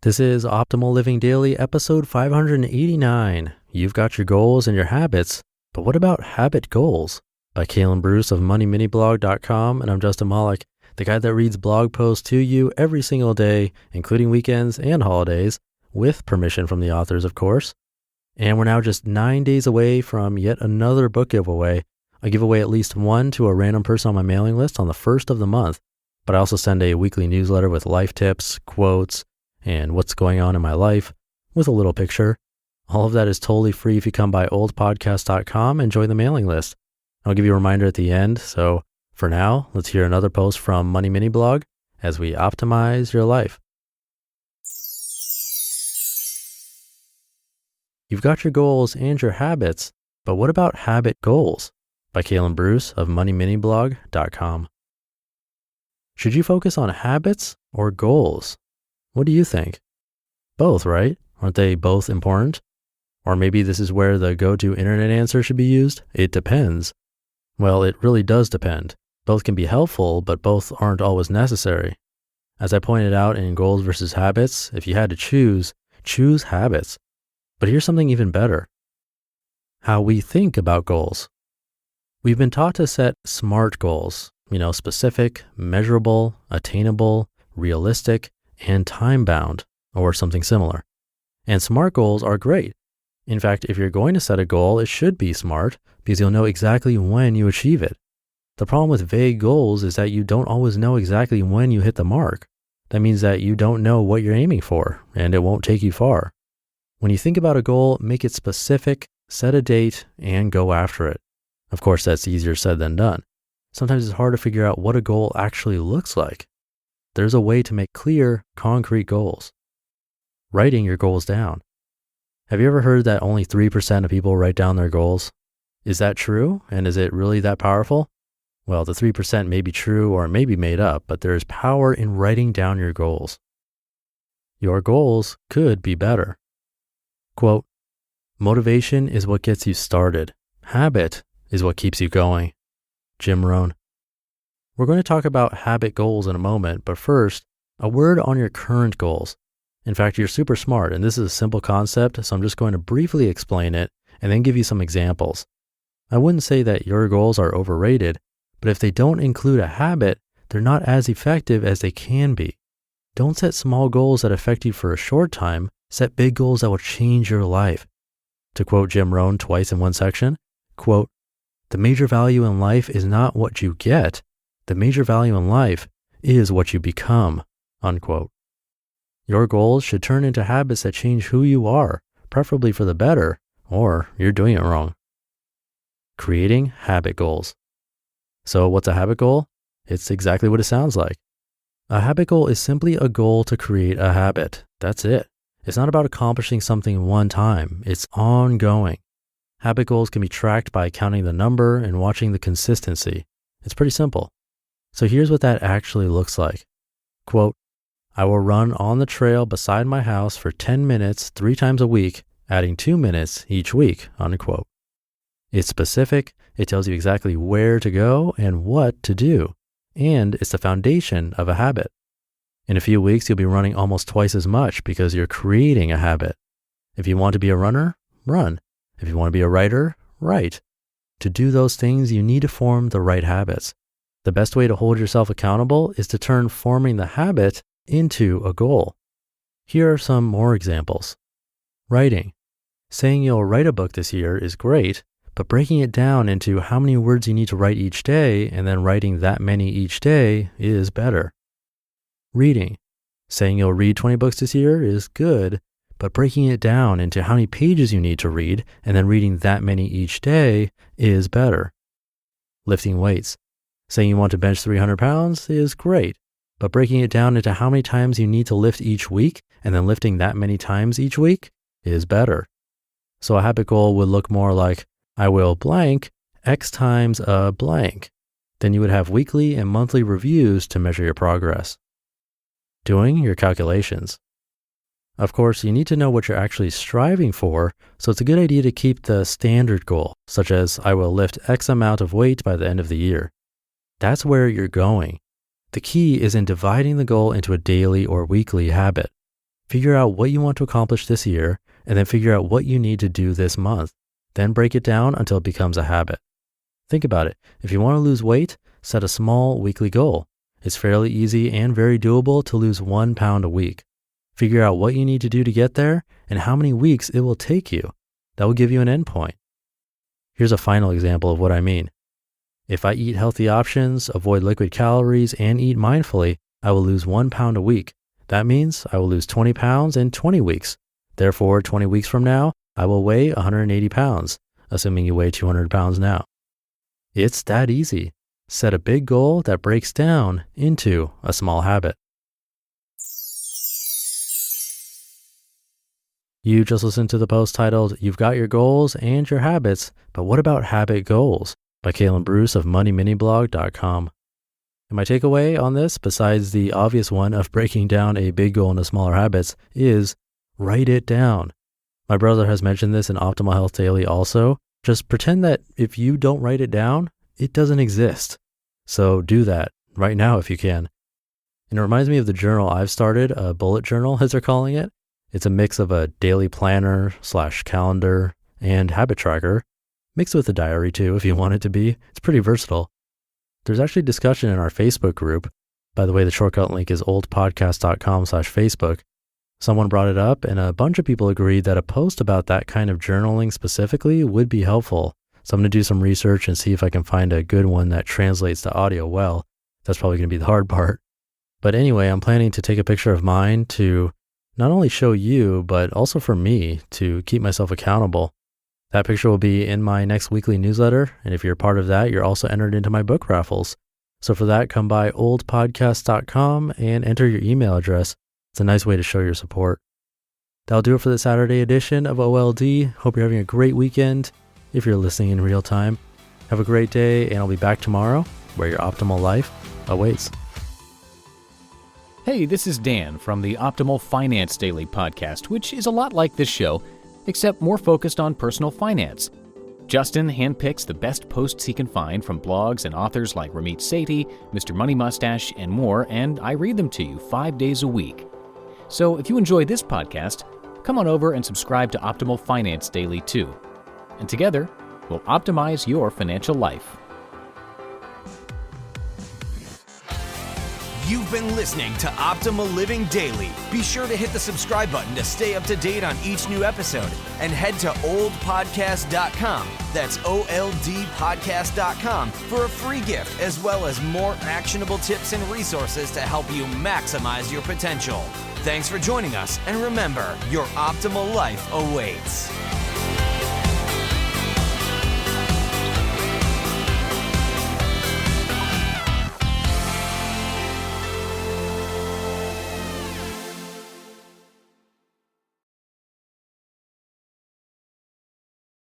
This is Optimal Living Daily, episode 589. You've got your goals and your habits, but what about habit goals? By Kalen Bruce of MoneyMiniBlog.com, and I'm Justin Malik, the guy that reads blog posts to you every single day, including weekends and holidays, with permission from the authors, of course. And we're now just 9 days away from yet another book giveaway. I give away at least one to a random person on my mailing list on the first of the month, but I also send a weekly newsletter with life tips, quotes, and what's going on in my life with a little picture. All of that is totally free if you come by oldpodcast.com and join the mailing list. I'll give you a reminder at the end. So for now, let's hear another post from Money Mini Blog as we optimize your life. You've got your goals and your habits, but what about habit goals? By Kalen Bruce of MoneyMiniBlog.com. Should you focus on habits or goals? What do you think? Both, right? Aren't they both important? Or maybe this is where the go-to internet answer should be used. It depends. Well, it really does depend. Both can be helpful, but both aren't always necessary. As I pointed out in Goals versus Habits, if you had to choose habits. But here's something even better. How we think about goals. We've been taught to set SMART goals, specific, measurable, attainable, realistic, and time-bound, or something similar. And SMART goals are great. In fact, if you're going to set a goal, it should be SMART because you'll know exactly when you achieve it. The problem with vague goals is that you don't always know exactly when you hit the mark. That means that you don't know what you're aiming for, and it won't take you far. When you think about a goal, make it specific, set a date, and go after it. Of course, that's easier said than done. Sometimes it's hard to figure out what a goal actually looks like. There's a way to make clear, concrete goals. Writing your goals down. Have you ever heard that only 3% of people write down their goals? Is that true? And is it really that powerful? Well, the 3% may be true or may be made up, but there is power in writing down your goals. Your goals could be better. Quote, motivation is what gets you started. Habit is what keeps you going. Jim Rohn. We're going to talk about habit goals in a moment, but first, a word on your current goals. In fact, you're super smart, and this is a simple concept, so I'm just going to briefly explain it and then give you some examples. I wouldn't say that your goals are overrated, but if they don't include a habit, they're not as effective as they can be. Don't set small goals that affect you for a short time, set big goals that will change your life. To quote Jim Rohn twice in one section, quote, the major value in life is not what you get. The major value in life is what you become, unquote. Your goals should turn into habits that change who you are, preferably for the better, or you're doing it wrong. Creating habit goals. So what's a habit goal? It's exactly what it sounds like. A habit goal is simply a goal to create a habit. That's it. It's not about accomplishing something one time. It's ongoing. Habit goals can be tracked by counting the number and watching the consistency. It's pretty simple. So here's what that actually looks like. Quote, I will run on the trail beside my house for 10 minutes 3 times a week, adding 2 minutes each week, unquote. It's specific, it tells you exactly where to go and what to do, and it's the foundation of a habit. In a few weeks, you'll be running almost twice as much because you're creating a habit. If you want to be a runner, run. If you want to be a writer, write. To do those things, you need to form the right habits. The best way to hold yourself accountable is to turn forming the habit into a goal. Here are some more examples. Writing. Saying you'll write a book this year is great, but breaking it down into how many words you need to write each day and then writing that many each day is better. Reading. Saying you'll read 20 books this year is good, but breaking it down into how many pages you need to read and then reading that many each day is better. Lifting weights. Saying you want to bench 300 pounds is great, but breaking it down into how many times you need to lift each week and then lifting that many times each week is better. So a habit goal would look more like, I will blank X times a blank. Then you would have weekly and monthly reviews to measure your progress. Doing your calculations. Of course, you need to know what you're actually striving for, so it's a good idea to keep the standard goal, such as I will lift X amount of weight by the end of the year. That's where you're going. The key is in dividing the goal into a daily or weekly habit. Figure out what you want to accomplish this year, and then figure out what you need to do this month. Then break it down until it becomes a habit. Think about it. If you want to lose weight, set a small weekly goal. It's fairly easy and very doable to lose 1 pound a week. Figure out what you need to do to get there and how many weeks it will take you. That will give you an endpoint. Here's a final example of what I mean. If I eat healthy options, avoid liquid calories, and eat mindfully, I will lose 1 pound a week. That means I will lose 20 pounds in 20 weeks. Therefore, 20 weeks from now, I will weigh 180 pounds, assuming you weigh 200 pounds now. It's that easy. Set a big goal that breaks down into a small habit. You just listened to the post titled, You've Got Your Goals and Your Habits, but what about habit goals? By Kalen Bruce of MoneyMiniBlog.com. And my takeaway on this, besides the obvious one of breaking down a big goal into smaller habits, is write it down. My brother has mentioned this in Optimal Health Daily also. Just pretend that if you don't write it down, it doesn't exist. So do that right now if you can. And it reminds me of the journal I've started, a bullet journal as they're calling it. It's a mix of a daily planner / calendar and habit tracker, mixed with a diary too if you want it to be. It's pretty versatile. There's actually discussion in our Facebook group. By the way, the shortcut link is oldpodcast.com/Facebook. Someone brought it up and a bunch of people agreed that a post about that kind of journaling specifically would be helpful. So I'm going to do some research and see if I can find a good one that translates to audio well. That's probably going to be the hard part. But anyway, I'm planning to take a picture of mine to not only show you, but also for me to keep myself accountable. That picture will be in my next weekly newsletter. And if you're a part of that, you're also entered into my book raffles. So for that, come by oldpodcast.com and enter your email address. It's a nice way to show your support. That'll do it for the Saturday edition of OLD. Hope you're having a great weekend. If you're listening in real time, have a great day, and I'll be back tomorrow where your optimal life awaits. Hey, this is Dan from the Optimal Finance Daily podcast, which is a lot like this show, except more focused on personal finance. Justin handpicks the best posts he can find from blogs and authors like Ramit Sethi, Mr. Money Mustache, and more, and I read them to you 5 days a week. So if you enjoy this podcast, come on over and subscribe to Optimal Finance Daily too. And together, we'll optimize your financial life. You've been listening to Optimal Living Daily. Be sure to hit the subscribe button to stay up to date on each new episode and head to oldpodcast.com. That's OLDpodcast.com for a free gift as well as more actionable tips and resources to help you maximize your potential. Thanks for joining us, and remember, your optimal life awaits.